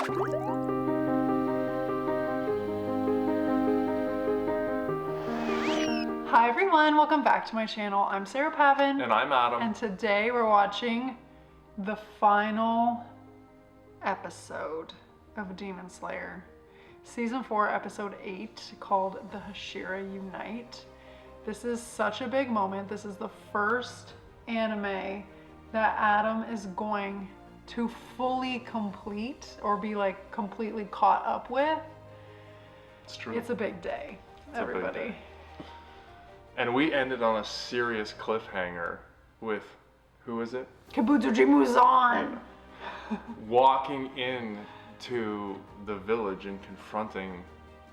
Hi everyone, welcome back to my channel. I'm Sarah Pavan. And I'm Adam. And today we're watching the final episode of Demon Slayer. Season 4, episode 8, called the Hashira Unite. This is such a big moment. This is the first anime that Adam is going to fully complete or be like completely caught up with. It's true. It's a big day, everybody. A big day. And we ended on a serious cliffhanger with, who is it? Kabutoji Muzan! Walking in to the village and confronting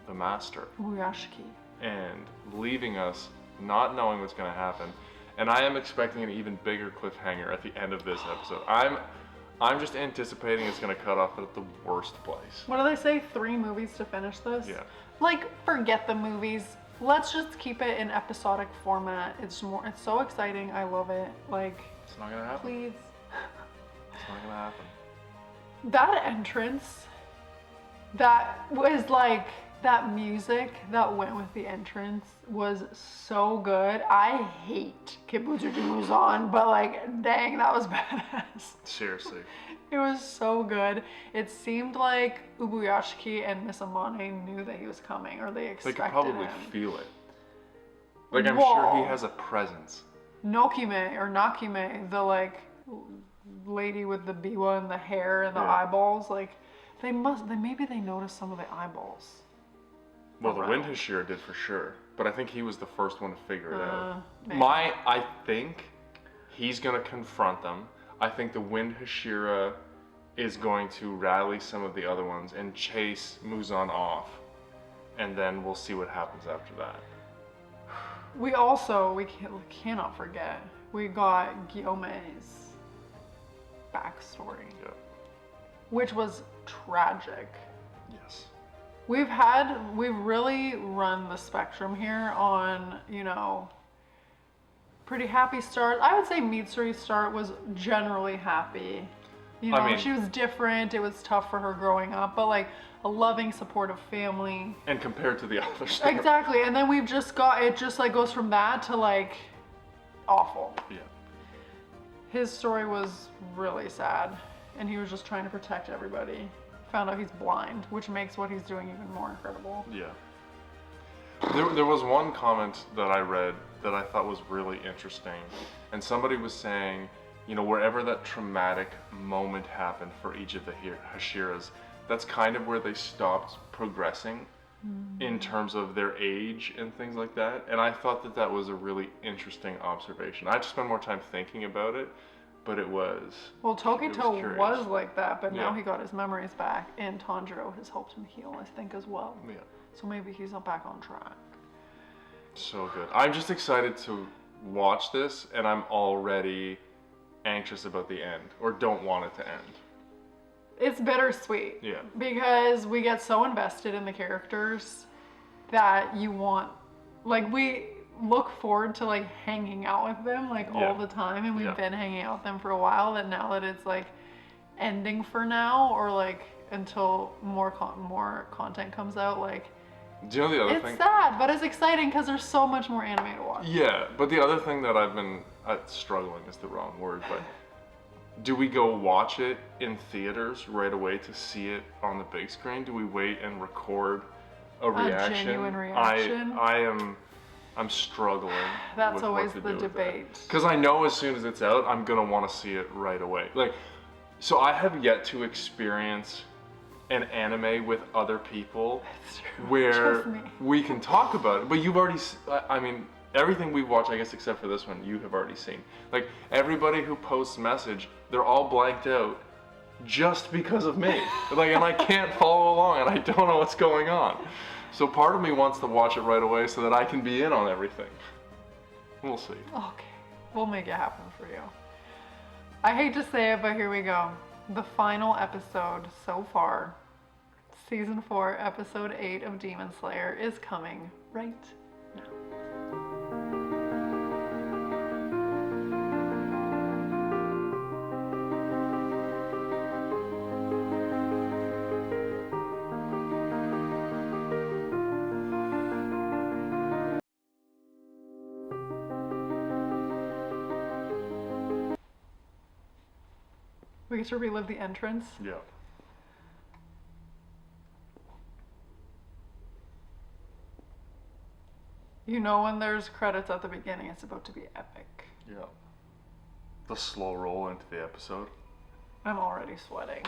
the master. Uyashiki. And leaving us not knowing what's going to happen. And I am expecting an even bigger cliffhanger at the end of this episode. I'm just anticipating it's going to cut off at the worst place. What do they say? 3 movies to finish this? Yeah. Like, forget the movies. Let's just keep it in episodic format. It's so exciting. I love it. Like, it's not gonna happen. Please. It's not gonna happen. That entrance, that was like, that music that went with the entrance was so good. I hate Kimetsu Muzan, but like, dang, that was badass. Seriously. It was so good. It seemed like Ubuyashiki and Miss Amane knew that he was coming, or they expected him. They could probably feel it. Like, I'm sure he has a presence. Nokime, or Nakime, the like lady with the biwa and the hair and the eyeballs, like, maybe they noticed some of the eyeballs. Well, the Wind Hashira did for sure, but I think he was the first one to figure it out. Maybe. I think he's gonna confront them. I think the Wind Hashira is going to rally some of the other ones and chase Muzan off, and then we'll see what happens after that. We cannot forget, we got Gyome's backstory, which was tragic. Yes. We've really run the spectrum here on, you know, pretty happy start. I would say Mitsuri's start was generally happy. You know, I mean, she was different. It was tough for her growing up, but like a loving, supportive family. And compared to the other stuff. Exactly. And then we've just it just like goes from that to like awful. Yeah. His story was really sad, and he was just trying to protect everybody. Found out he's blind, which makes what he's doing even more incredible. Yeah. There was one comment that I read that I thought was really interesting, and somebody was saying, you know, wherever that traumatic moment happened for each of the Hashiras, that's kind of where they stopped progressing in terms of their age and things like that. And I thought that was a really interesting observation. I had to spend more time thinking about it, but it was. Well, Tokito was like that, but now he got his memories back, and Tanjiro has helped him heal, I think, as well. Yeah. So maybe he's not back on track. So good. I'm just excited to watch this, and I'm already anxious about the end, or don't want it to end. It's bittersweet. Yeah. Because we get so invested in the characters that you want, like, we look forward to like hanging out with them like all the time, and we've been hanging out with them for a while, that now that it's like ending for now, or like until more content comes out, like, do you know the other thing? It's sad, but it's exciting because there's so much more anime to watch. Yeah, but the other thing that I've been struggling is the wrong word, but do we go watch it in theaters right away to see it on the big screen? Do we wait and record a reaction? A genuine reaction? I'm struggling. That's with always what to the do debate. Because I know as soon as it's out, I'm gonna want to see it right away. Like, so I have yet to experience an anime with other people where we can talk about it. But you've already, I mean, everything we've watched, I guess, except for this one, you have already seen. Like, everybody who posts message, they're all blanked out just because of me. Like, and I can't follow along, and I don't know what's going on. So part of me wants to watch it right away so that I can be in on everything. We'll see. Okay, we'll make it happen for you. I hate to say it, but here we go. The final episode so far, Season 4, Episode 8 of Demon Slayer, is coming right now. We get to relive the entrance. Yeah. You know when there's credits at the beginning, it's about to be epic. Yeah. The slow roll into the episode. I'm already sweating.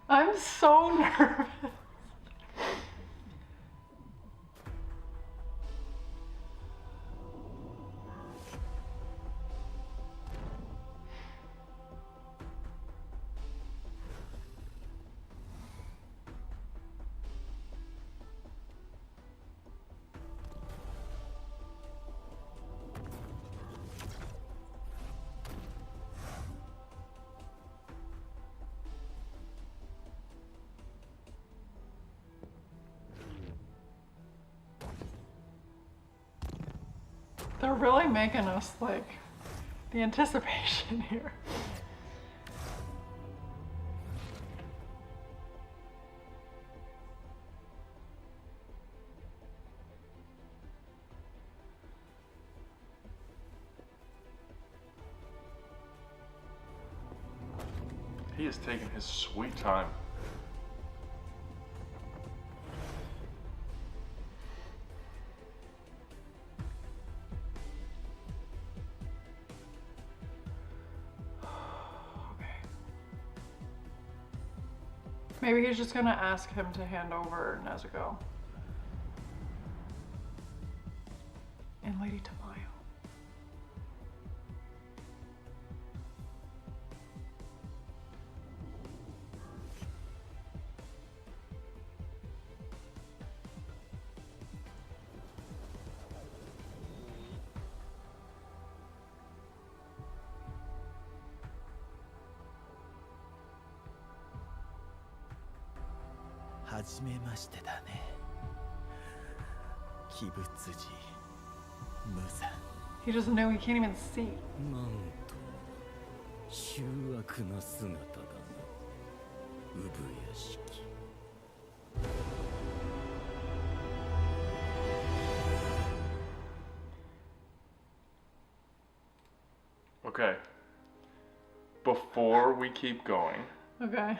I'm so nervous. They're really making us like the anticipation here. He is taking his sweet time. Maybe he's just gonna ask him to hand over Nezuko. And Lady Tamayo. He doesn't know, he can't even see. Okay. Before we keep going, Okay.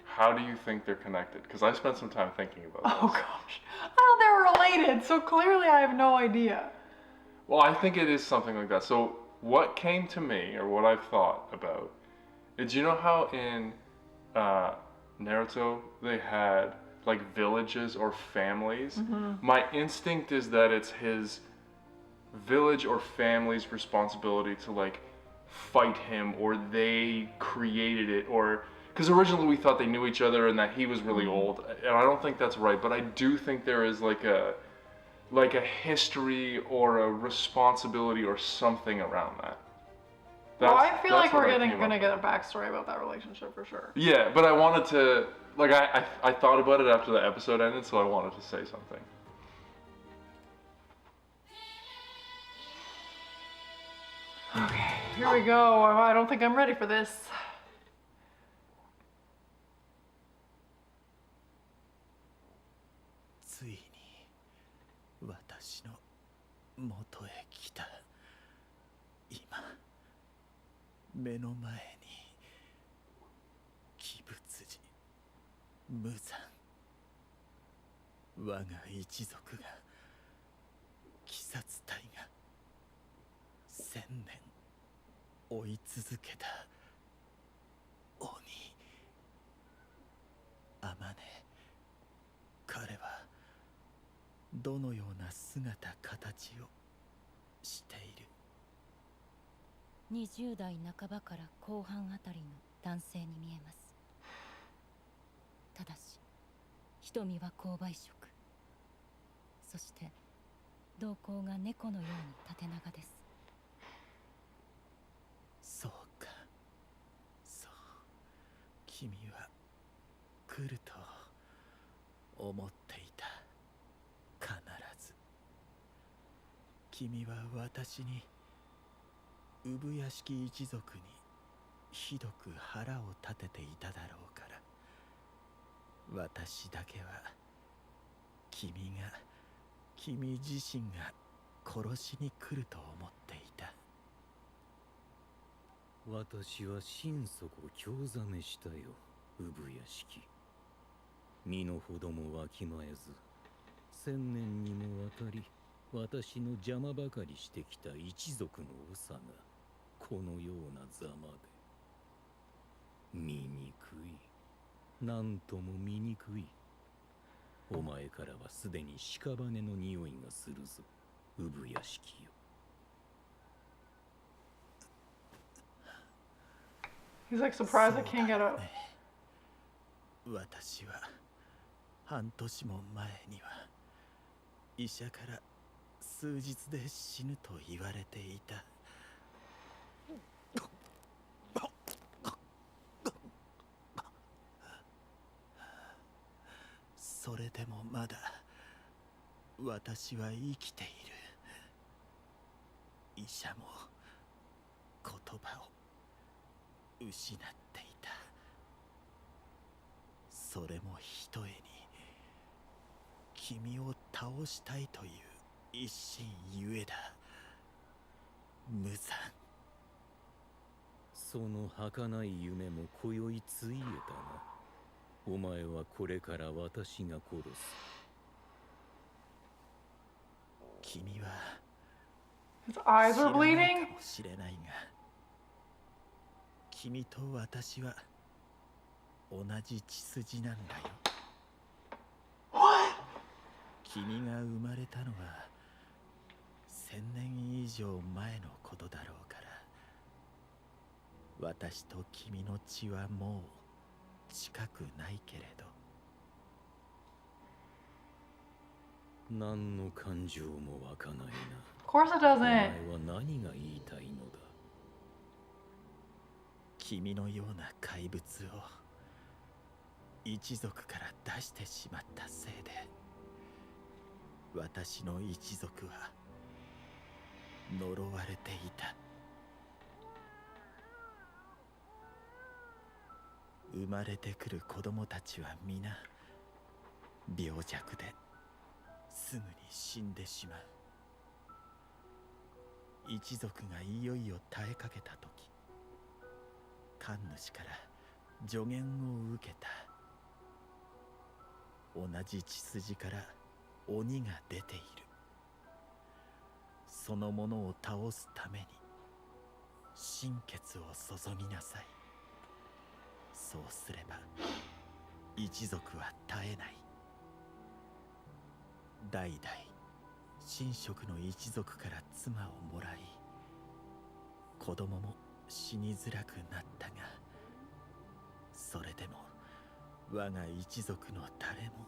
how do you think they're connected? Because I spent some time thinking about this. Oh gosh. I thought they were related, so clearly I have no idea. Well, I think it is something like that. So what came to me, or what I've thought about, is you know how in Naruto they had like villages or families? Mm-hmm. My instinct is that it's his village or family's responsibility to like fight him, or they created it, or because originally we thought they knew each other and that he was really old, and I don't think that's right, but I do think there is like a history or a responsibility or something around that. Well, I feel like we're gonna get a backstory about that relationship for sure. Yeah, but I wanted to, like, I thought about it after the episode ended, so I wanted to say something. Okay, here we go. I don't think I'm ready for this.20代半ばから後半あたりの男性に見えます。ただし瞳は紅梅色、そして瞳孔が猫のように縦長です。そうか、そう、君は来ると思っていた。必ず君は私に産屋敷一族にひどく腹を立てていただろうから、私だけは君自身が殺しに来ると思っていた。私は心底興ざめしたよ、産屋敷。身の程もわきまえず、千年にもわたり私の邪魔ばかりしてきた一族の長がこのようなざまで。醜い、なんとも醜い。お前からはすでに屍の匂いがするぞ、産屋敷よ。He's like surprised I can't get up. 私は半年も前には医者から数日で死ぬと言われていた。それでもまだ私は生きている。医者も言葉を失っていた。それもひとえに君を倒したいという一心ゆえだ。無残。その儚い夢も今宵ついえたな。お前はこれから私が殺す。君は His eyes 知 are らない bleeding. かもしれないが、君と私は同じ血筋なんだよ。君が生まれたのは1000年以上前のことだろうから、私と君の血はもう近くないけれど。何の感情も湧かないな。Of course it お doesn't. 前は何が言いたいのだ。君のような怪物を一族から出してしまったせいで、私の一族は呪われていた。生まれてくる子供たちは皆病弱ですぐに死んでしまう。一族がいよいよ耐えかけた時、神主から助言を受けた。同じ血筋から鬼が出ている。そのものを倒すために心血を注ぎなさい。そうすれば一族は絶えない。代々神職の一族から妻をもらい、子供も死にづらくなったが、それでも我が一族の誰も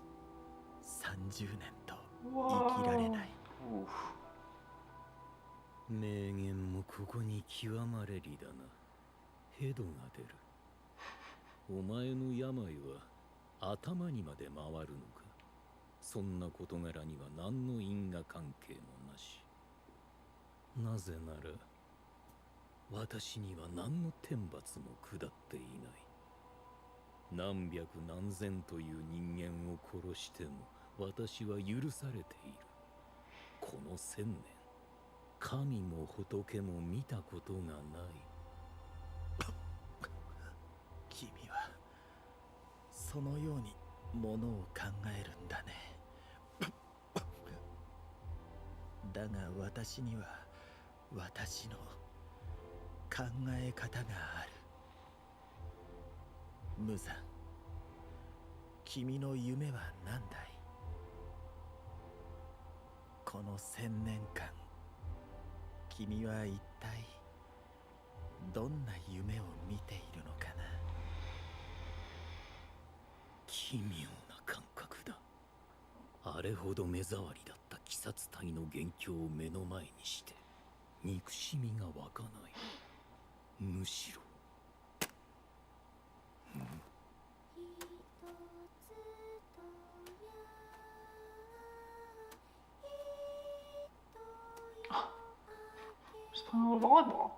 30年と生きられない。名言もここに極まれりだな。ヘドが出る。お前の病は頭にまで回るのか。そんな事柄には何の因果関係もなし。なぜなら私には何の天罰も下っていない。何百何千という人間を殺しても私は許されている。この1000年、神も仏も見たことがない。君はそのようにものを考えるんだね。だが私には私の考え方がある。無惨、君の夢は何だい？この1000年間、君は一体どんな夢を見ているのかな。奇妙な感覚だ。あれほど目障りだった鬼殺隊の元凶を目の前にして憎しみが湧かない。むしろ、Just playing a little volleyball.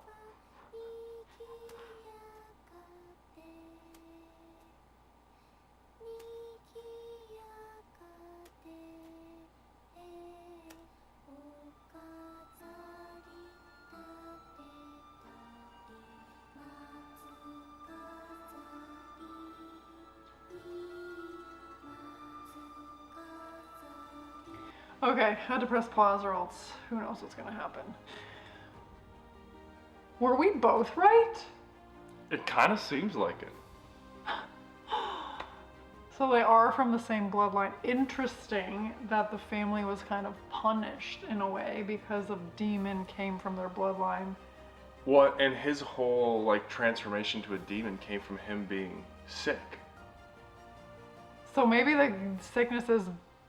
Okay, had to press pause or else who knows what's gonna happen. Were we both right? It kind of seems like it. So they are from the same bloodline. Interesting that the family was kind of punished in a way because a demon came from their bloodline. What, and his whole like transformation to a demon came from him being sick. So maybe the sicknesses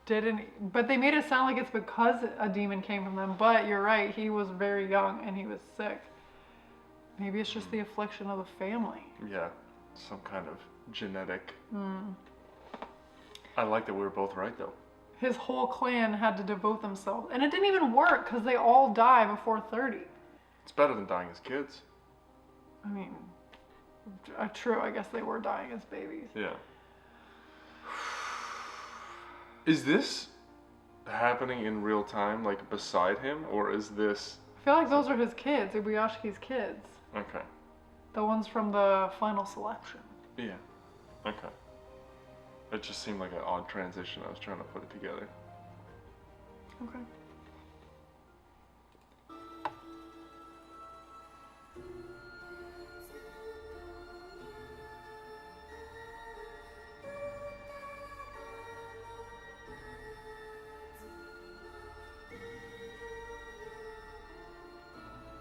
didn't, but they made it sound like it's because a demon came from them. But you're right, he was very young and he was sick. Maybe it's just the affliction of the family. Yeah, some kind of genetic. I like that we were both right though. His whole clan had to devote themselves, and it didn't even work because they all die before 30. It's better than dying as kids. I mean, true, I guess they were dying as babies. Yeah. Is this happening in real time, like beside him, or is this... I feel like those are his kids, Ubuyashiki's kids. Okay. The ones from the final selection. Yeah. Okay. It just seemed like an odd transition. I was trying to put it together. Okay.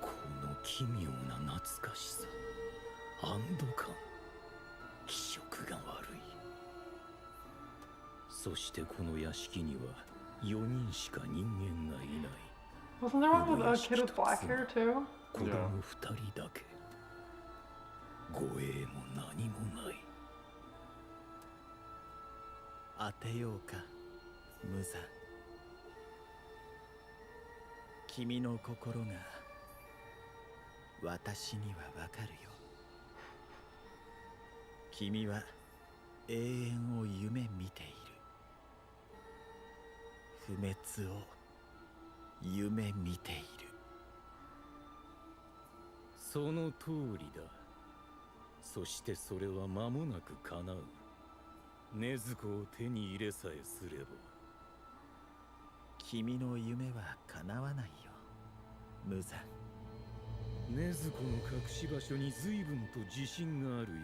Kono 奇妙な懐かしさ、安堵感、気色が悪い。そしてこの屋敷には4人しか人間がいない。 Wasn't there one with a kid with black hair too? 子供2人だけ。護衛も何もない。当てようか、無惨。君の心が私にはわかるよ。君は永遠を夢見ている。不滅を夢見ている。その通りだ。そしてそれは間もなく叶う。禰豆子を手に入れさえすれば。君の夢は叶わないよ、無惨。禰豆子の隠し場所に随分と自信があるよ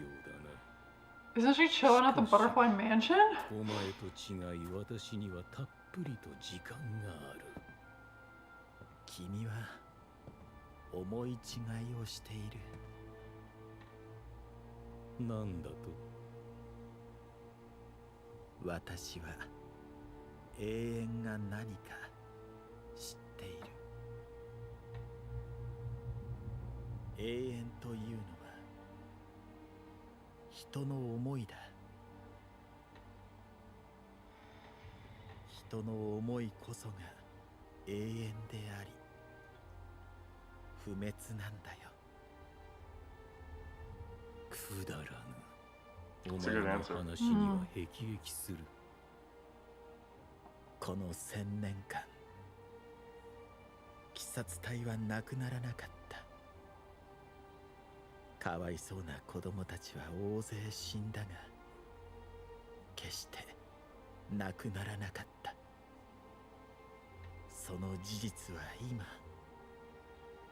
うだな。 Isn't she chilling at the butterfly mansion? お前と違い私にはたっぷりと時間がある。君は思い違いをしている。なんだと？私は永遠が何か知っている。永遠というのは人の思いだ。人の思いこそが永遠であり不滅なんだよ。くだらぬ。お前の話には辟易する。この1000年間鬼殺隊はなくならなかった。かわいそうな子供たちは大勢死んだが決してなくならなかった。その事実は今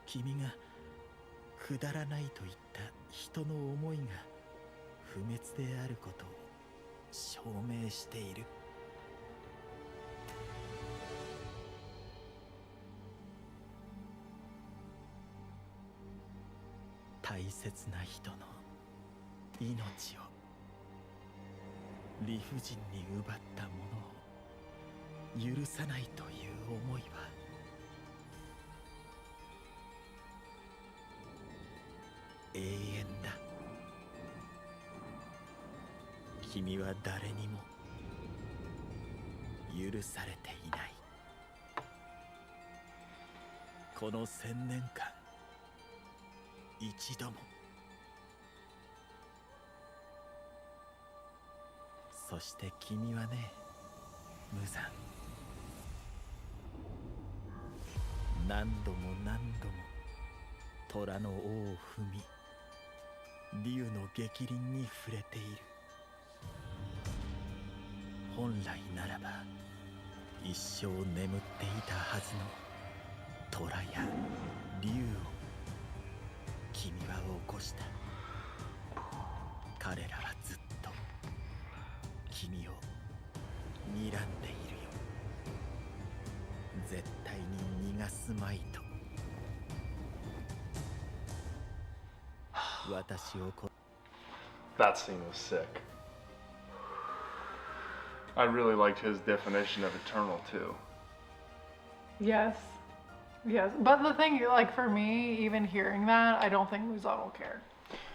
君がくだらないと言った人の思いが不滅であることを証明している。大切な人の命を理不尽に奪ったものを許さないという思いは永遠だ。君は誰にも許されていない。この1000年間一度も。そして君はね、無惨、何度も何度も虎の尾を踏み竜の逆鱗に触れている。本来ならば一生眠っていたはずの虎や竜を君は起こした。彼らはずっと君を睨んでいるよ。絶対に逃がすまいと。私をThat scene was sick. I really liked his definition of eternal too. Yes. Yes. But the thing, like for me, even hearing that, I don't think Muzan will care.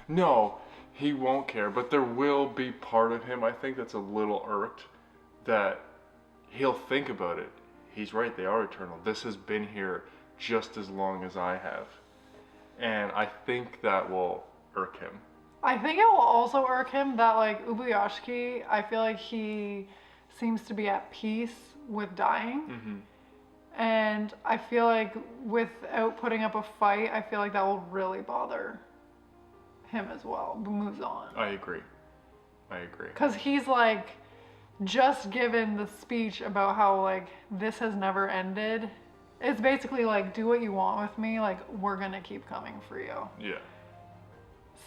No, he won't care, but there will be part of him, I think, that's a little irked that he'll think about it. He's right, they are eternal. This has been here just as long as I have. And I think that will irk him. I think it will also irk him that, like, Ubuyashiki, I feel like he seems to be at peace with dying. Mm-hmm. And I feel like without putting up a fight, I feel like that will really bother him as well, Muzan. I agree. Because he's like just given the speech about how like this has never ended. It's basically like, do what you want with me, like we're gonna keep coming for you. Yeah.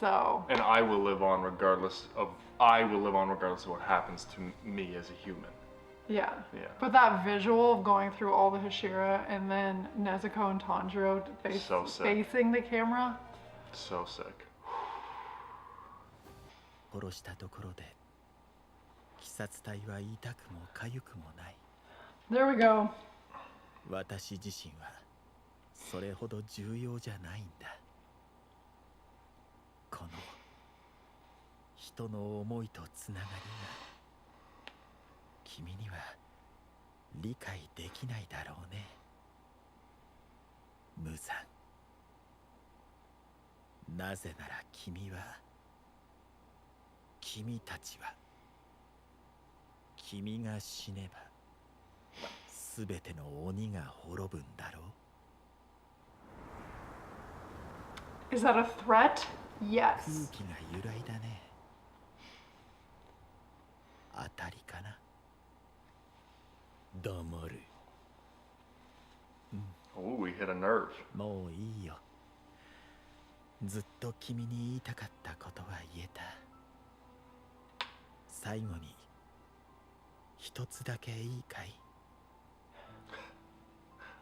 So. And I will live on regardless of what happens to me as a human. Yeah. Yeah. But that visual of going through all the Hashira and then Nezuko and Tanjiro facing the camera. So sick. 殺したところで鬼殺隊は痛くも痒くもない。 There we go. 私自身はそれほど重要じゃないんだ。この人の思いとつながりが君には理解できないだろうね。無惨。なぜなら君たちは君が死ねばすべての鬼が滅ぶんだろう。 Is that a threat? Yes. 空気が揺らいだね。当たりかな。黙れ。Oh, we hit a nerve. もういいよ。ずっと君に言いたかったことは言えた。最後に一つだけいいかい？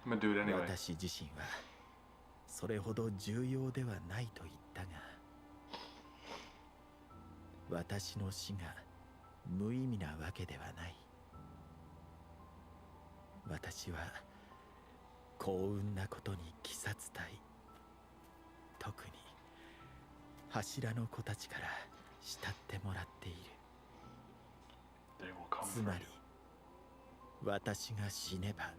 I'm gonna do it anyway. 私自身はそれほど重要ではないと言ったが、私の死が無意味なわけではない。私は幸運なことに鬼殺隊、特に柱の子たちから慕ってもらっている。つまり私が死ねば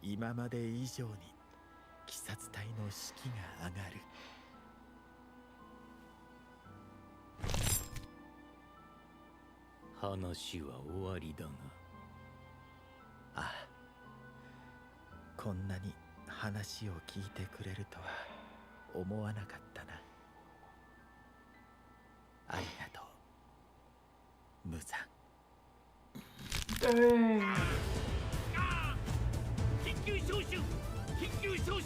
今まで以上に鬼殺隊の士気が上がる。話は終わりだが。ああ、こんなに話を聞いてくれるとは思わなかったな。ありがとう、無惨。Dang.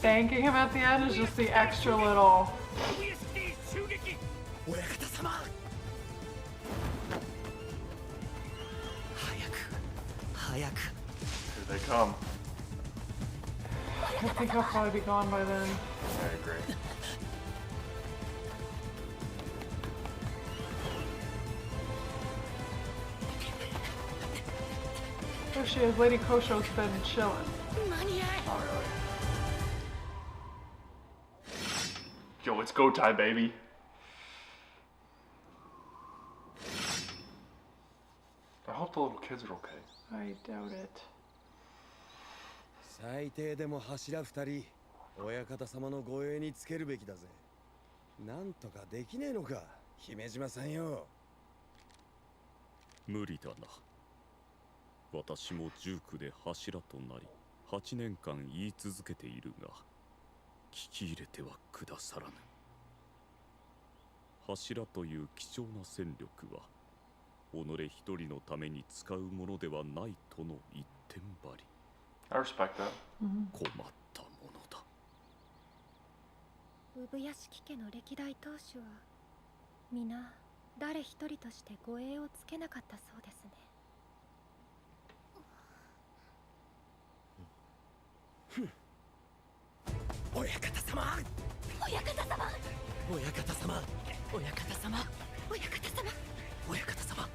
Thanking him at the end is just the extra little. 親方様、早く。 Here they come. I think he'll probably be gone by then. I agree. There she is. Lady Kosho's been chilling. Oh, really? Yo, it's go time, baby. I hope the little kids are okay. I doubt it. 最低でも柱二人、親方様の護衛につけるべきだぜ。なんとかできねえのか、姫島さんよ。無理だな。私も19で柱となり、8年間言い続けているが、聞き入れてはくださらぬ。柱という貴重な戦力は、己一人のために使うものではないとの一点張り。I respect that. 困ったものだ。産屋敷家の歴代当主は皆誰一人として護衛をつけなかったそうですね。親方様、親方様、親方様、親方様、親方様、親方様。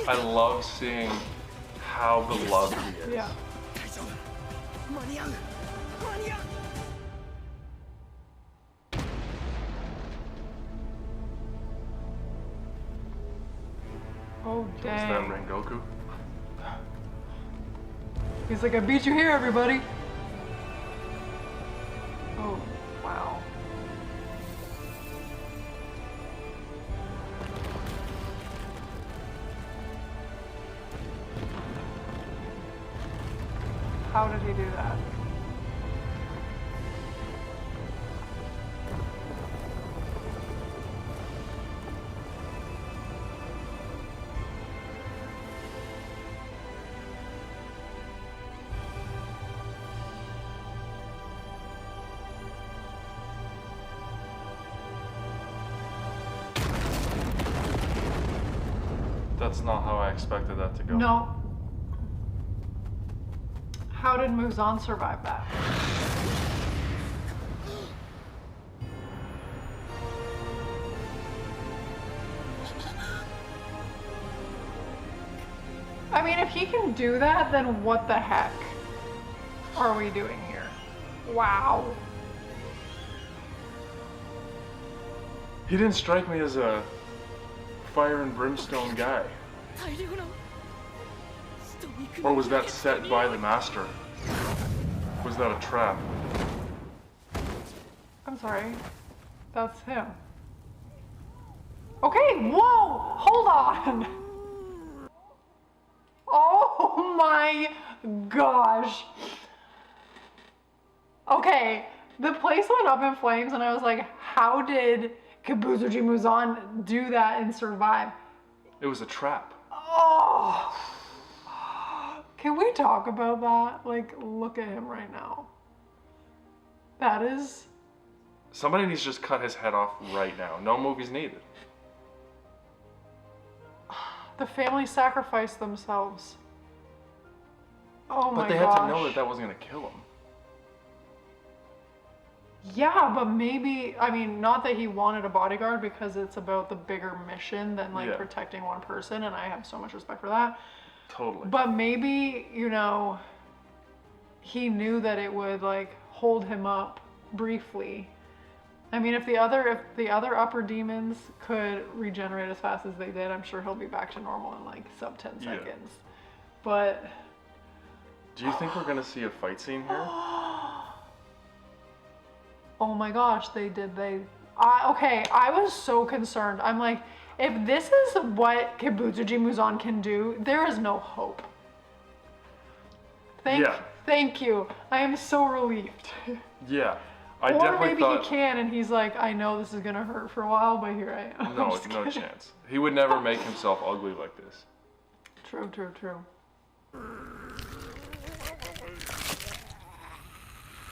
I love seeing how beloved he is. Yeah. 大丈夫、間に合う、間に合う。Oh Is that dang. Rengoku? He's like, I beat you here, everybody. Oh, wow. How did he do that? That's not how I expected that to go. No. How did Muzan survive that? I mean, if he can do that, then what the heck are we doing here? Wow. He didn't strike me as a fire and brimstone guy. Or was that set by the master? Was that a trap? I'm sorry. That's him. Okay, whoa! Hold on! Oh my gosh. Okay, the place went up in flames and I was like, how did Kibuzuji Muzan do that and survive? It was a trap. Oh! Can we talk about that? Like, look at him right now. That is... Somebody needs to just cut his head off right now. No movies needed. The family sacrificed themselves. Oh my gosh. But they had to know that that wasn't going to kill him. Yeah, but maybe, I mean, not that he wanted a bodyguard because it's about the bigger mission than like protecting one person, and I have so much respect for that. Totally. But maybe, you know, he knew that it would like hold him up briefly. I mean, if the other upper demons could regenerate as fast as they did, I'm sure he'll be back to normal in like sub 10 seconds. But do you think we're gonna see a fight scene here? Oh my gosh, they did. Okay, I was so concerned. I'm like, if this is what Kibutsuji Muzan can do, there is no hope. Thank you. I am so relieved. Yeah. Or maybe he can and he's like, I know this is gonna hurt for a while, but here I am. No, no chance. He would never make himself ugly like this. True, true, true.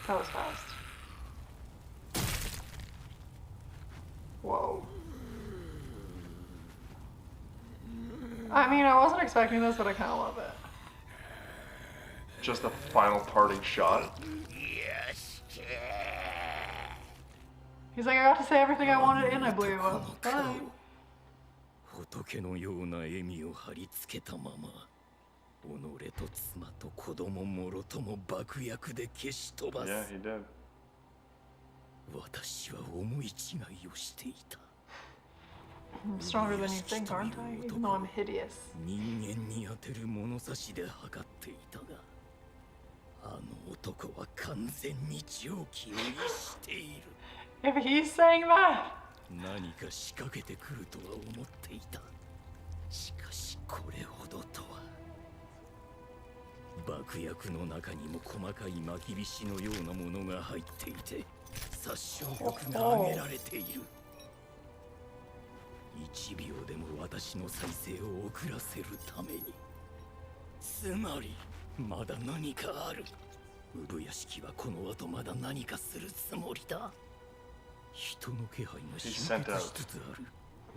That was fast. Whoa. I mean, I wasn't expecting this, but I kind of love it. Just a final parting shot. He's like, I got to say everything I wanted and I blew you up. Bye. 仏のような笑みを貼り付けたまま、己と妻と子供もろとも爆薬で消し飛ばす。Yeah, he did. 私は思い違いをしていた。I'm stronger than you think, aren't I? Even though I'm hideous. 人間に当てる物差しで測っていたが、あの男は完全に常軌を逸している。 If he's saying that. 何か仕掛けてくるとは思っていた。しかしこれほどとは。爆薬の中にも細かい巻き菱のようなものが入っていて、殺傷力が上げられている。1秒でも私の再生を遅らせるために。つまりまだ何かある。産屋敷はこの後まだ何かするつもりだ。人の気配が集結しつつある。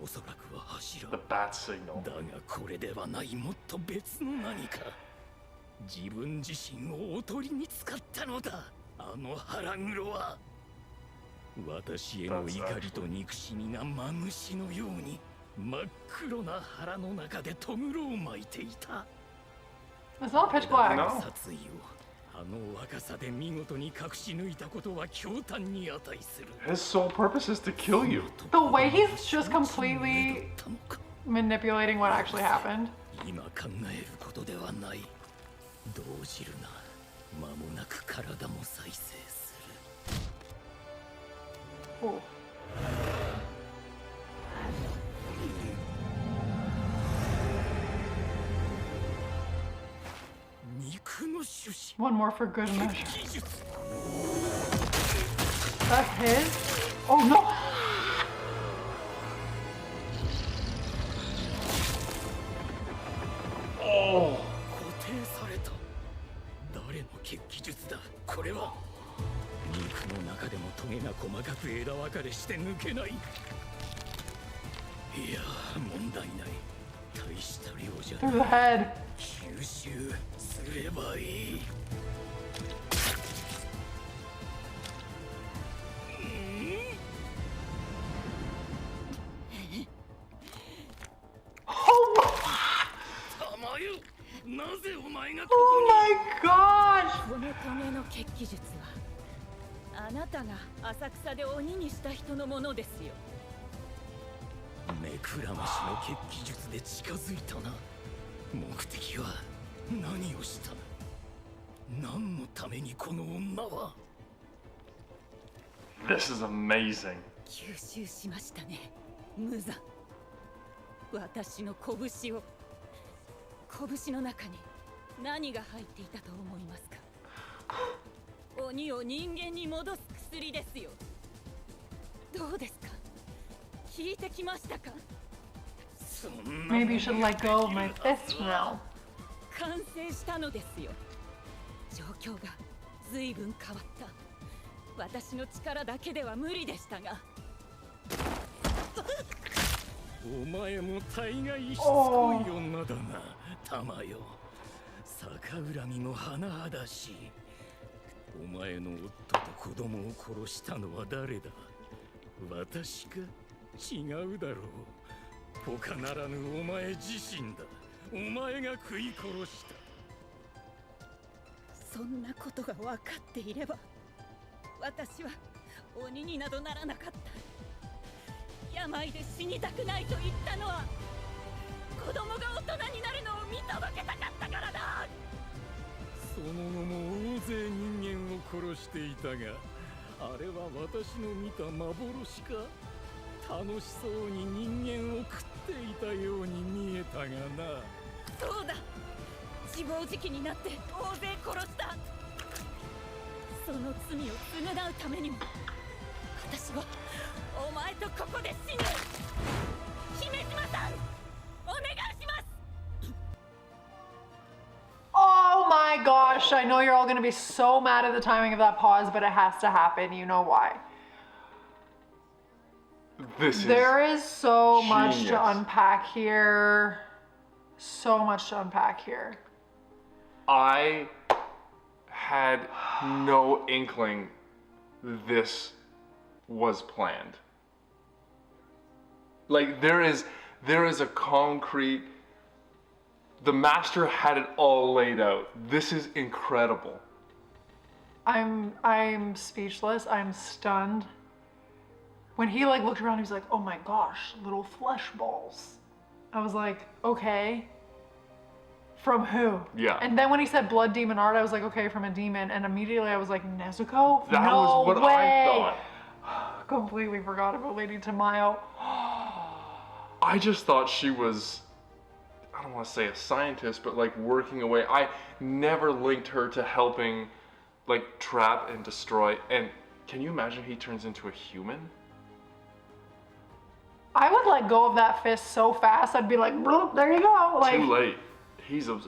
おそらくは柱。 The bat signal. だがこれではない、もっと別の何か。自分自身をおとりに使ったのだ。あの腹黒は。私への怒りと憎しみがマムシのように真っ黒な腹の中でとぐろを巻いていた。 It's not pitch black. No. 殺意をあの若さで見事に隠し抜いたことは驚嘆に値する。 His sole purpose is to kill you. The way he's just completely manipulating what actually happened. 今考えることではない。動じるな。間もなく体も再生する。 Ooh. One more for good measure. That's his? Oh no! Oh! 固定された。誰の血気術だこれは。肉の中でもトゲが細かく枝分かれして抜けない。いや問題ない。大した量じゃ Through the head. 吸収すればいい。玉よ、なぜお前がこ Oh こ my gosh! このトゲの血気術はあなたが浅草で鬼にした人のものですよ。に。目くらましの血気術で近づいたな。目的は何をした。何のためにこの女は。 This is amazing. 吸収しましたね、無残。私の拳を。拳の中に何が入っていたと思いますか。鬼を人間に戻す薬ですよ。どうですか、聞いてきましたか。 Maybe you should let go of my fist now. 完成したのですよ。状況が随分変わった。私の力だけでは無理でしたが。お前も大概しつこい女だな、玉よ。逆恨みも甚だしい。お前の夫と子供を殺したのは誰だ。私か。違うだろう。他ならぬお前自身だ。お前が食い殺した。そんなことが分かっていれば、私は鬼になどならなかった。病で死にたくないと言ったのは、子供が大人になるのを見届けたかったからだ。その後も大勢人間を殺していたが、あれは私の見た幻か。楽しそうに人間を食っていたように見えたがな。そうだ、自暴自棄になって大勢殺した。その罪を償うためにも、私はお前とここで死ぬ。姫島さん、お願いします。 Oh my gosh, I know you're all gonna be so mad at the timing of that pause, but it has to happen. You know why. There is so much to unpack here. So much to unpack here. I had no inkling this was planned. Like there is a concrete. The master had it all laid out. This is incredible. I'm speechless. I'm stunned. when he like looked around, he was like, oh my gosh, little flesh balls. I was like, okay. From who? Yeah. And then when he said blood demon art, I was like, okay, from a demon. And immediately I was like, Nezuko? That no was what way. I thought. Completely forgot about Lady Tamayo. I just thought she was, I don't want to say a scientist, but like working away. I never linked her to helping like trap and destroy. And can you imagine he turns into a human? I would let go of that fist so fast, I'd be like, bloop, there you go. Like, Too late.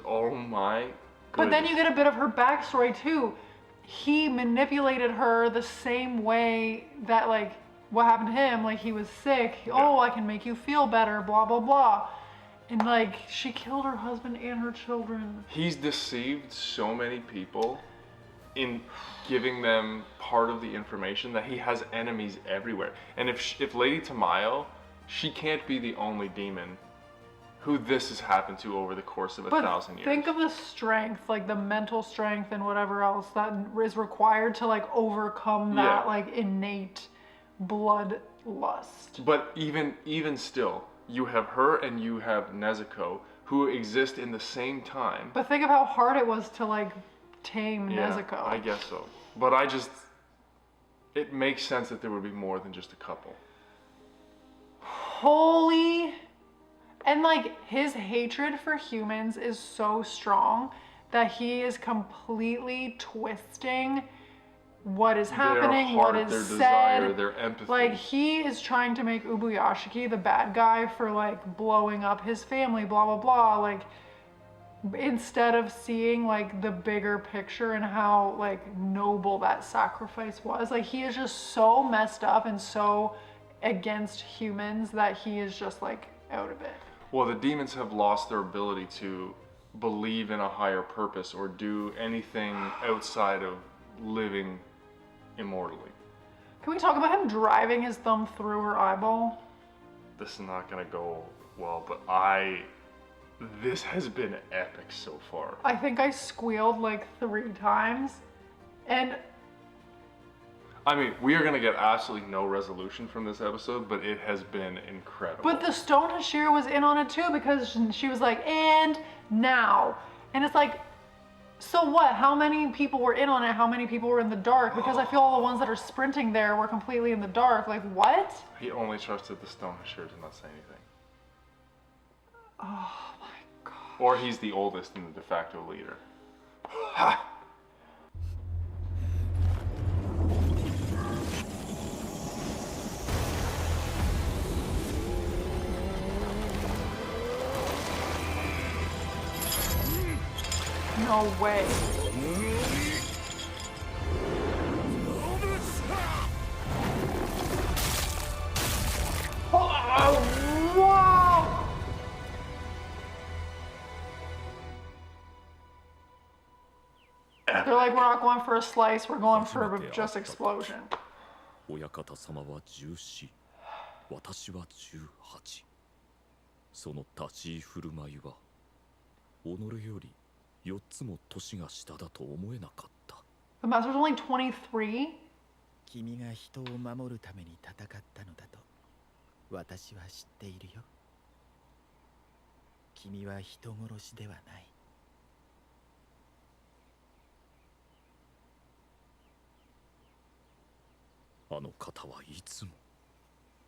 Oh my goodness. But then you get a bit of her backstory too. He manipulated her the same way that like what happened to him, like he was sick. Yeah. Oh, I can make you feel better, blah blah blah. And like she killed her husband and her children. He's deceived so many people in giving them part of the information that he has enemies everywhere. And if Lady Tamayo, she can't be the only demon who this has happened to over the course of 1,000 years. Think of the strength, like the mental strength and whatever else that is required to like overcome that like innate bloodlust. But even still, you have her and you have Nezuko who exist in the same time. But think of how hard it was to like tame Nezuko. I guess so. But it makes sense that there would be more than just a couple. Holy. And like his hatred for humans is so strong that he is completely twisting what is happening, their heart, what is their said. Desire, their empathy. Like he is trying to make Ubuyashiki the bad guy for like blowing up his family, blah blah blah. Like instead of seeing like the bigger picture and how like noble that sacrifice was. Like he is just so messed up and so against humans that he is just like out of it. Well, the demons have lost their ability to believe in a higher purpose or do anything outside of living immortally. Can we talk about him driving his thumb through her eyeball? This is not gonna go well, but this has been epic so far. I think I squealed like 3 times. And I mean, we are gonna get absolutely no resolution from this episode, but it has been incredible. but the Stone Hashira was in on it too because she was like, and now. And it's like, so what? How many people were in on it? How many people were in the dark? Because I feel all the ones that are sprinting there were completely in the dark. Like, what? He only trusted the Stone Hashira to not say anything. Oh my god. Or he's the oldest and the de facto leader. Ha! No way. Oh, wow! They're like, we're not going for a slice, we're going for just explosion. 親方様は14、私は18。その立ち居振る舞いは、己より4つも年が下だと思えなかった。 The master's only 23? 君が人を守るために戦ったのだと私は知っているよ。君は人殺しではない。あの方はいつも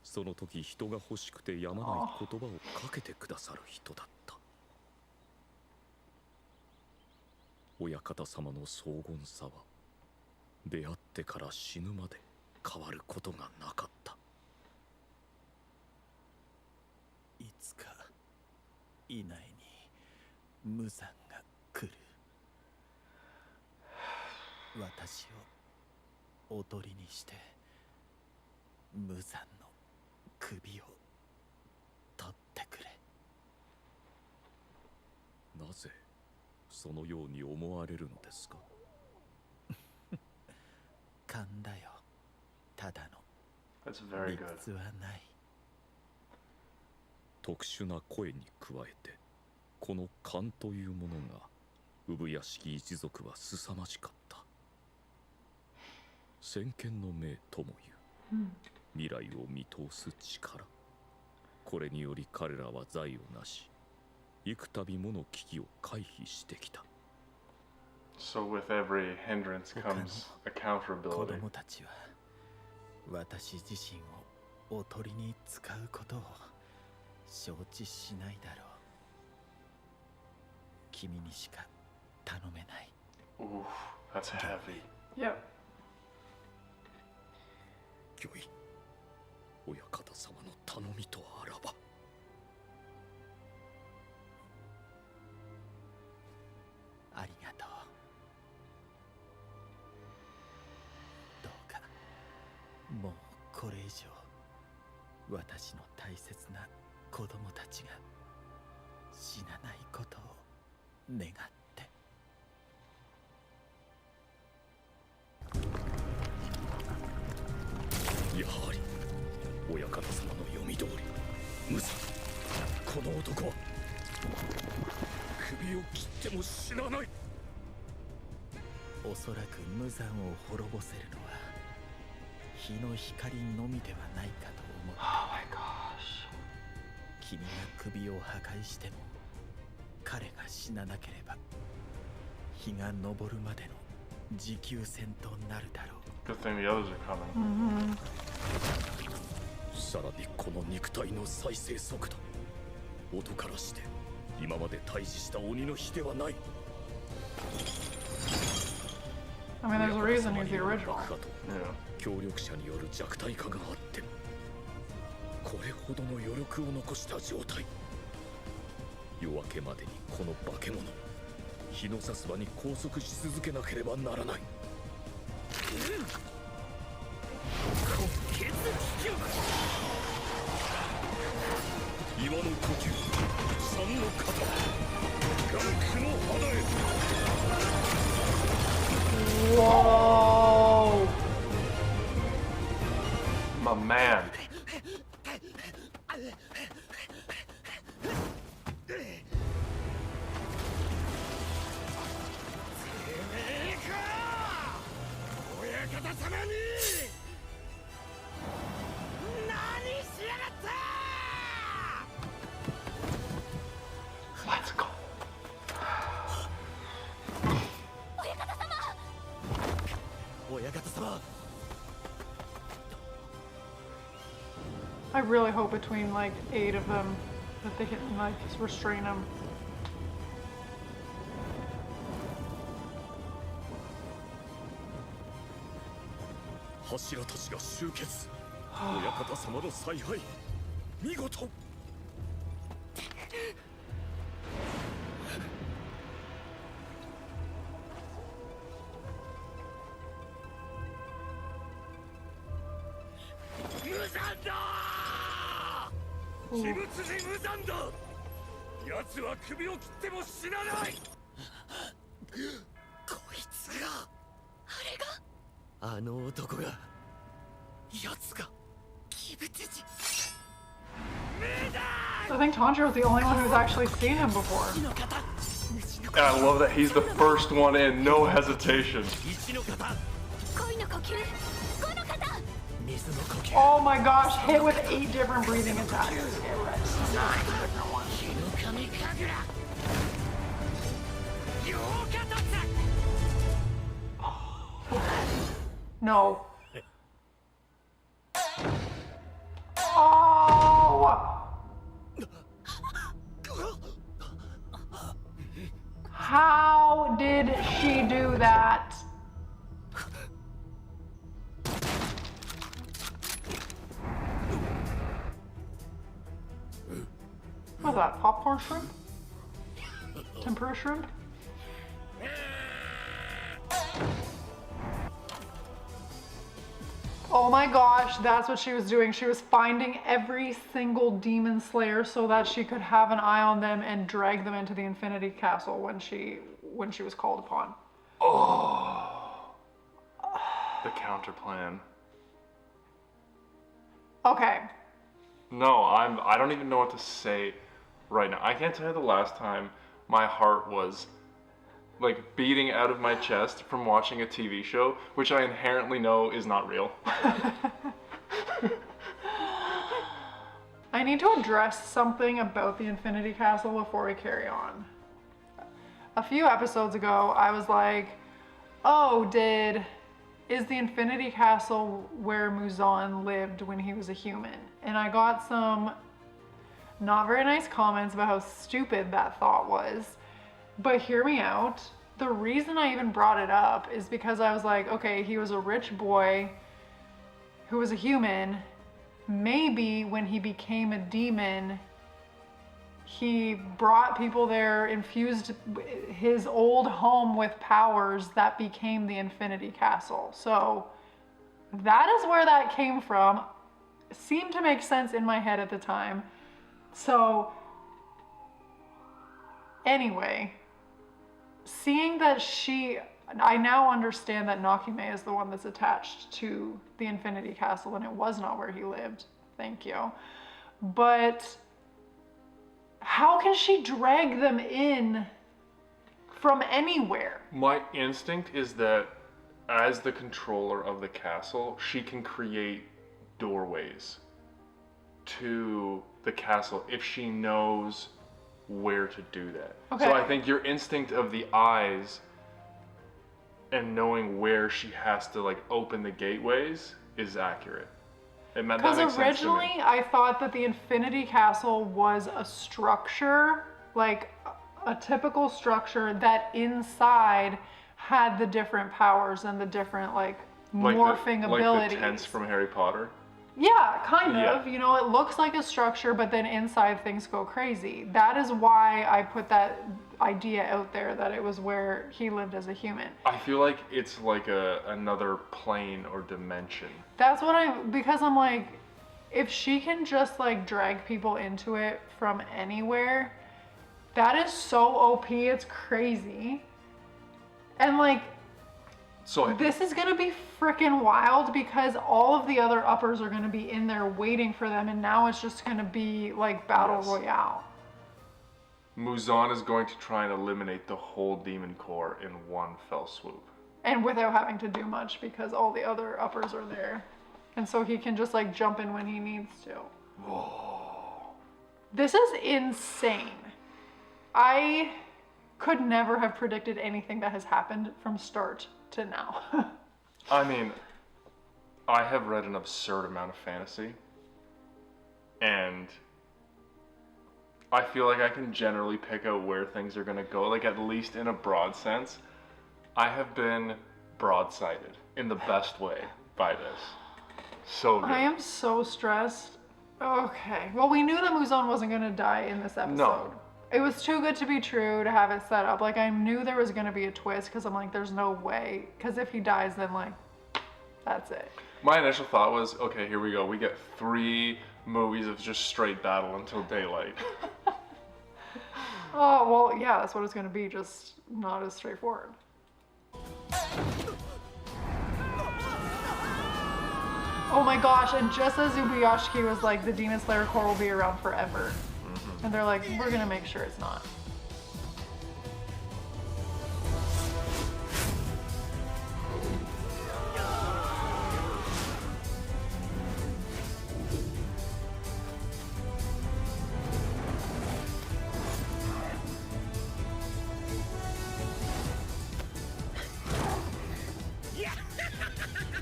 その時人が欲しくてやまない言葉をかけてくださる人だった。親方様の荘厳さは出会ってから死ぬまで変わることがなかった。いつか以内に無惨が来る。私をおとりにして無惨の首を取ってくれ。なぜそのように思われるのですか。勘だよ。ただの That's very 理 good. 屈はない。特殊な声に加えてこの勘というものが産屋敷一族は凄まじかった。先見の明とも言う。未来を見通す力。これにより彼らは財を成し、幾度もの危機を回避してきた。 So with every hindrance comes 子 accountability. 供たちは私自身をおとりに使うことを承知しないだろう。君にしか頼めない。 Oof, that's heavy. Yep. 御意、親方様の頼みとあらば。ありがとう。どうかもうこれ以上私の大切な子供たちが死なないことを願って。やはり親方様の読み通り、無惨。この男は首を切っても死なない。おそらく無惨を滅ぼせるのは日の光のみではないかと思う。 Oh my gosh. 君が首を破壊しても彼が死ななければ日が昇るまでの持久戦となるだろう。 Good thing the others are coming. さらにこの肉体の再生速度、音からして今まで対峙した鬼の比ではない。 I mean, there's a reason he's the original. Yeah. 協力者による弱体化があってもこれほどの余力を残した状態。夜明けまでにこの化け物、日の差す場に拘束し続けなければならない。岩の呼吸、三の肩、眼区の肌へ。 Whoa! My man. Let's go. I really hope between like 8 of them that they can like restrain him. 柱たちが集結。親方様の采配、見事。無惨だ。鬼物人無惨だ。奴は首を切っても死なない。こいつが、あれが、あの男が、奴が、鬼物人。I think Tanjiro's the only one who's actually seen him before. And I love that he's the first one in, no hesitation. Oh my gosh, hit with 8 different breathing attacks. Get ready. 9 different ones. No. Oh! How did she do that? What's that? Popcorn shrimp? Tempura shrimp? Oh my gosh, that's what she was doing. She was finding every single demon slayer so that she could have an eye on them and drag them into the Infinity Castle when she was called upon. Oh. The counter plan. Okay. No, I don't even know what to say right now. I can't tell you the last time my heart was like beating out of my chest from watching a TV show, which I inherently know is not real. I need to address something about the Infinity Castle before we carry on. A few episodes ago, I was like, oh, is the Infinity Castle where Muzan lived when he was a human? And I got some not very nice comments about how stupid that thought was. But hear me out. The reason I even brought it up is because I was like, okay, he was a rich boy who was a human. Maybe when he became a demon, he brought people there, infused his old home with powers that became the Infinity Castle. So that is where that came from. It seemed to make sense in my head at the time. So anyway, seeing that I now understand that Nakime is the one that's attached to the Infinity Castle and it was not where he lived. Thank you. But how can she drag them in from anywhere? My instinct is that as the controller of the castle, she can create doorways to the castle if she knows where to do that. Okay. So I think your instinct of the eyes and knowing where she has to like open the gateways is accurate. Because originally I thought that the Infinity Castle was a structure, like a typical structure that inside had the different powers and the different like morphing abilities. Like the tents from Harry Potter? Yeah, kind of. Yeah. You know, it looks like a structure, but then inside things go crazy. That is why I put that idea out there that it was where he lived as a human. I feel like it's like another plane or dimension. That's what because I'm like, if she can just like drag people into it from anywhere, that is so OP, it's crazy. And like, so this is gonna be freaking wild because all of the other uppers are gonna be in there waiting for them, and now it's just gonna be like battle royale. Muzan is going to try and eliminate the whole demon core in one fell swoop. And without having to do much because all the other uppers are there. And so he can just like jump in when he needs to. Whoa. This is insane. I could never have predicted anything that has happened from start to now. I mean, I have read an absurd amount of fantasy, and I feel like I can generally pick out where things are gonna go, like at least in a broad sense. I have been broadsided in the best way by this. So good. I am so stressed. Okay. Well, we knew that Muzan wasn't gonna die in this episode. No. It was too good to be true to have it set up. Like, I knew there was gonna be a twist because I'm like, there's no way. Because if he dies, then like, that's it. My initial thought was, okay, here we go. We get 3 movies of just straight battle until daylight. Oh, well, yeah, that's what it's gonna be, just not as straightforward. Oh my gosh, and just as Ubuyashiki was like, the Demon Slayer core will be around forever. And they're like, we're gonna make sure it's not.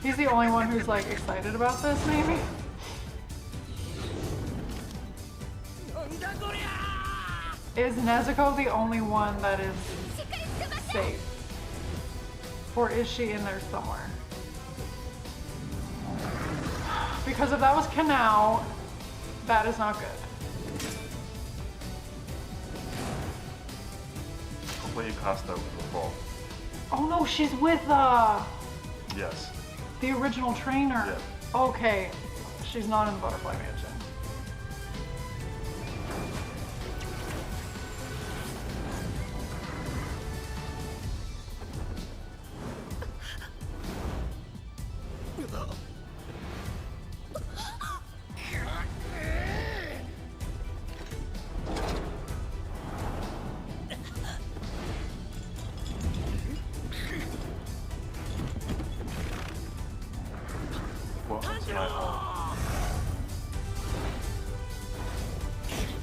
He's the only one who's like excited about this, maybe? Is Nezuko the only one that is safe? Or is she in there somewhere? Because if that was Kanao, that is not good. Hopefully you passed out with the fall. Oh no, she's with Yes. the original trainer. Yeah. Okay, she's not in the Butterfly Mansion.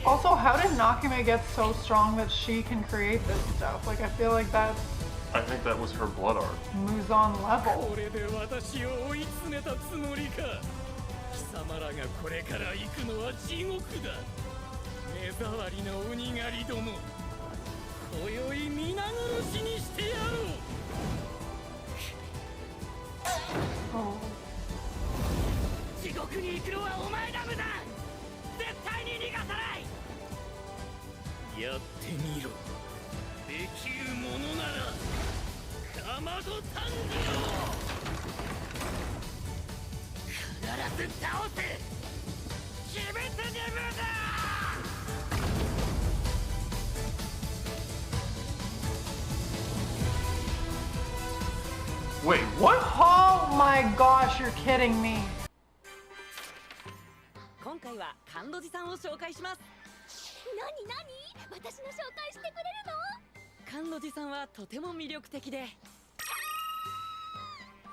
Also, how did Nakime get so strong that she can create this stuff? Like, I feel like that's I think that was her blood art. Muzan level. これで私を追い詰めたつもりか。貴様らがこれから行くのは地獄だ。目障りの鬼狩りども。今宵皆殺しにしてやろう。Oh. 地獄に行くのはお前だ無残。絶対に逃がさない。やってみろ。できるものならかまど炭治郎。必ず倒せ。鬼滅ジムだ。Wait, what? Oh my gosh, you're kidding me. 今回は甘露寺さんを紹介します。何私の紹介してくれるの？甘露寺さんはとても魅力的で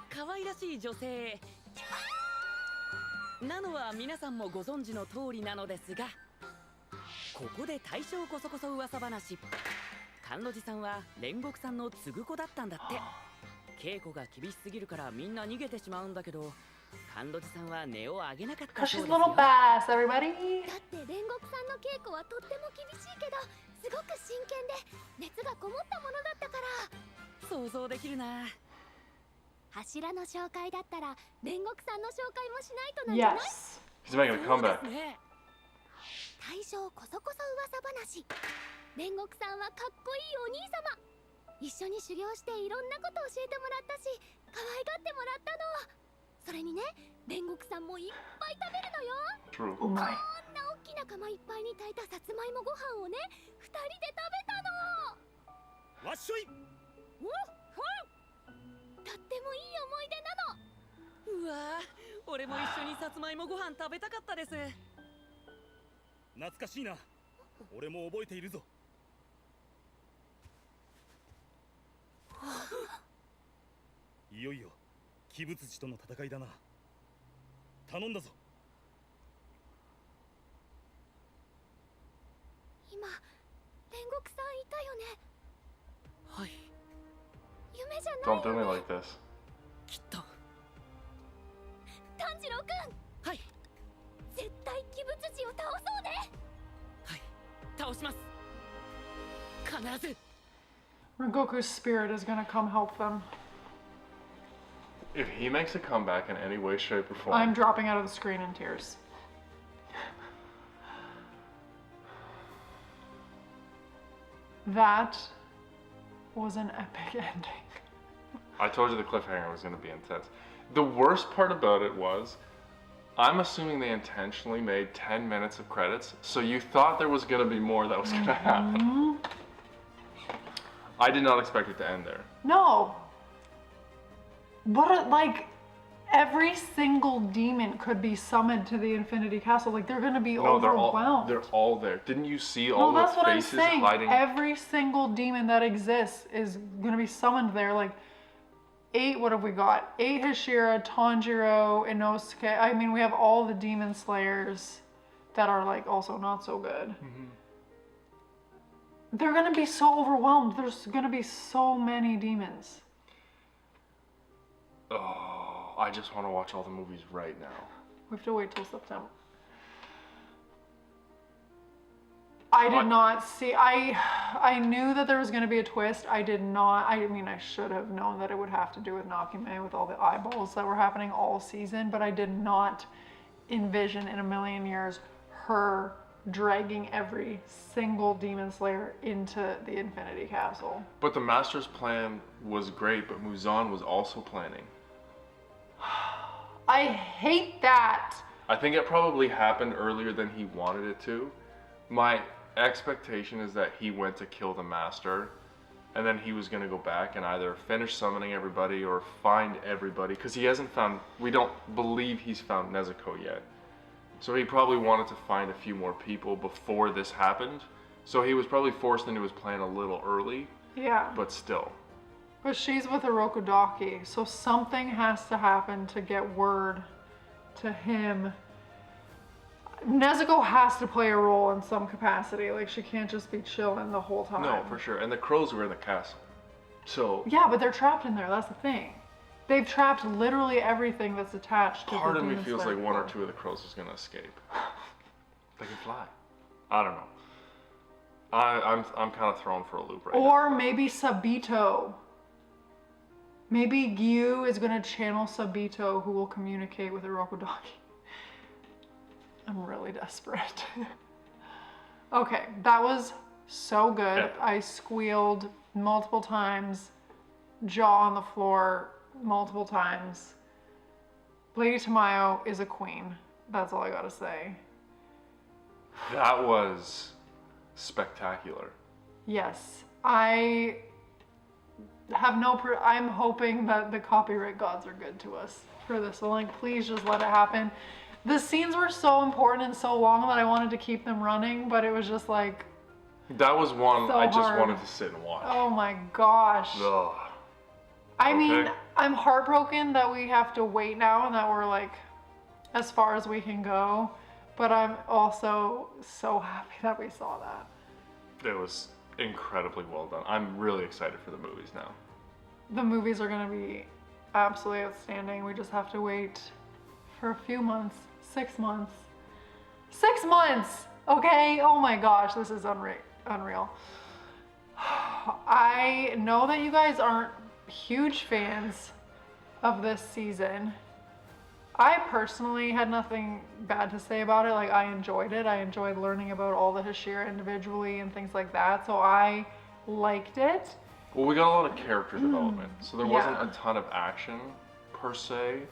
可愛らしい女性なのは皆さんもご存知の通りなのですが、ここで大正こそこそ噂話。甘露寺さんは煉獄さんの継ぐ子だったんだって。稽古が厳しすぎるからみんな逃げてしまうんだけど、甘露寺さんは根を上げなかったそう She's です a little よ。 bass, everybody. だって煉獄さんの稽古はとっても厳しいけどすごく真剣で熱がこもったものだったから。想像できるな。柱の紹介だったら煉獄さんの紹介もしないとなんじゃない？ Yes. He's making a そうで comeback. すね。大正こそこそ噂話。煉獄さんはかっこいいお兄様。一緒に修行していろんなこと教えてもらったし可愛がってもらったの。それにね、煉獄さんもいっぱい食べるのよ。 True. Oh my. こんな大きな釜いっぱいに炊いたさつまいもご飯をね、二人で食べたの。わっしょい。おはいとってもいい思い出なの。うわぁ、俺も一緒にさつまいもご飯食べたかったです。懐かしいな。俺も覚えているぞ。いよいよ鬼物児との戦いだな。頼んだぞ。今、煉獄さんいたよね。はい、夢じゃない Don't do よ me ね。 like this. きっと。炭治郎くん、はい、絶対鬼物児を倒そうね。はい、倒します。必ず。Rengoku's spirit is gonna come help them. If he makes a comeback in any way, shape, or form, I'm dropping out of the screen in tears. That was an epic ending. I told you the cliffhanger was going to be intense. The worst part about it was, I'm assuming they intentionally made 10 minutes of credits, so you thought there was going to be more that was going to happen. I did not expect it to end there. No. Like, every single demon could be summoned to the Infinity Castle. Like, they're gonna be No, overwhelmed. they're all there. Didn't you see No, all the that's what I'm faces saying. hiding? Every single demon that exists is gonna be summoned there. Like, 8, what have we got? 8 Hashira, Tanjiro, Inosuke. I mean, we have all the demon slayers that are, like, also not so good. Mm-hmm. They're gonna be so overwhelmed. There's gonna be so many demons. Oh, I just want to watch all the movies right now. We have to wait till September. I did not see. I knew that there was going to be a twist. I did not. I mean, I should have known that it would have to do with Nakime with all the eyeballs that were happening all season, but I did not envision in a million years her dragging every single demon slayer into the Infinity Castle. But the Master's plan was great, but Muzan was also planning. I hate that. I think it probably happened earlier than he wanted it to. My expectation is that he went to kill the Master, and then he was going to go back and either finish summoning everybody or find everybody, because he hasn't found, we don't believe he's found Nezuko yet. So he probably wanted to find a few more people before this happened. So he was probably forced into his plan a little early, Yeah. but still. But she's with Orokudaki, so something has to happen to get word to him. Nezuko has to play a role in some capacity. Like, she can't just be chilling the whole time. No, for sure. And the crows were in the castle. So. Yeah, but they're trapped in there. That's the thing. They've trapped literally everything that's attached to Part the of me Demon feels Slayer like one or core. two of the crows is gonna escape. They can fly. I don't know. I'm kind of thrown for a loop right now. Or maybe Sabito. Maybe Gyu is gonna channel Sabito, who will communicate with Urokodaki. I'm really desperate. Okay, that was so good. Epic. I squealed multiple times, jaw on the floor multiple times. Lady Tamayo is a queen. That's all I gotta say. That was spectacular. Yes, I have no. I'm hoping that the copyright gods are good to us for this. So, like, please just let it happen. The scenes were so important and so long that I wanted to keep them running, but it was just like. That was one So I just hard. wanted to sit and watch. Oh my gosh. Ugh. I mean, Okay. I'm heartbroken that we have to wait now and that we're like as far as we can go, but I'm also so happy that we saw that. It was incredibly well done. I'm really excited for the movies now. The movies are going to be absolutely outstanding. We just have to wait for a few months. 6 months. 6 months! Okay? Oh my gosh, this is unreal. I know that you guys aren't huge fans of this season. I personally had nothing bad to say about it. Like, I enjoyed it. I enjoyed learning about all the Hashira individually and things like that. So I liked it. Well, we got a lot of character development, so there wasn't Yeah. a ton of action per se,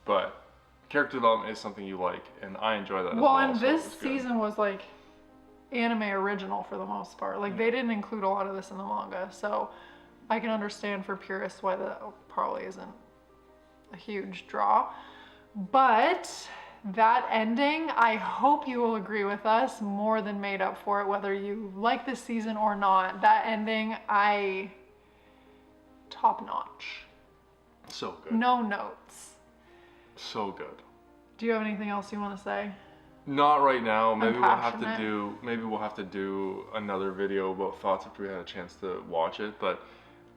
but character development is something you like, and I enjoy that as well. And so this it was good. season was like anime original for the most part. Like, they didn't include a lot of this in the manga, so I can understand for purists why that probably isn't a huge draw. But that ending, I hope you will agree with us, more than made up for it, whether you like this season or not. That ending, top notch. So good. No notes. So good. Do you have anything else you want to say? Not right now. Maybe we'll have to passionate. do another video about thoughts after we had a chance to watch it. But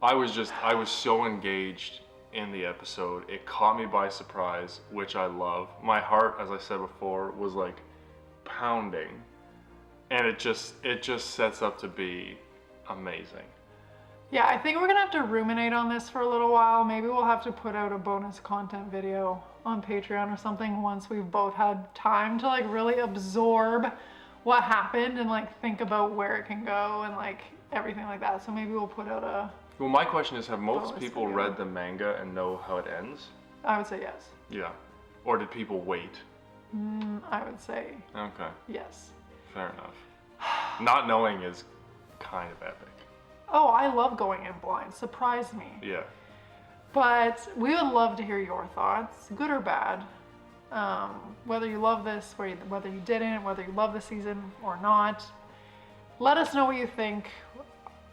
I was so engaged in the episode. It caught me by surprise, which I love. My heart, as I said before, was like pounding, and it just sets up to be amazing. Yeah, I think we're gonna have to ruminate on this for a little while. Maybe we'll have to put out a bonus content video on Patreon or something once we've both had time to like really absorb what happened and like think about where it can go and like everything like that. So maybe we'll put out a. Well, my question is, have most Bonus people video. read the manga and know how it ends? I would say yes. Yeah. Or did people wait? I would say Okay, yes. fair enough. Not knowing is kind of epic. Oh, I love going in blind. Surprise me. Yeah. But we would love to hear your thoughts, good or bad. Whether you love this, whether you didn't, whether you love the season or not. Let us know what you think.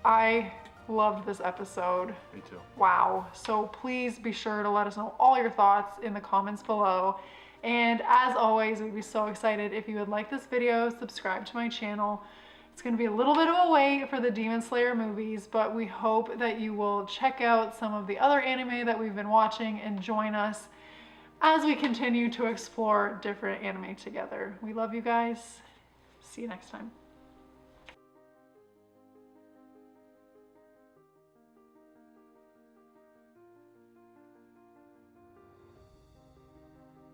I loved this episode. Me too. Wow. So please be sure to let us know all your thoughts in the comments below. And as always, we'd be so excited if you would like this video, subscribe to my channel. It's going to be a little bit of a wait for the Demon Slayer movies, but we hope that you will check out some of the other anime that we've been watching and join us as we continue to explore different anime together. We love you guys. See you next time.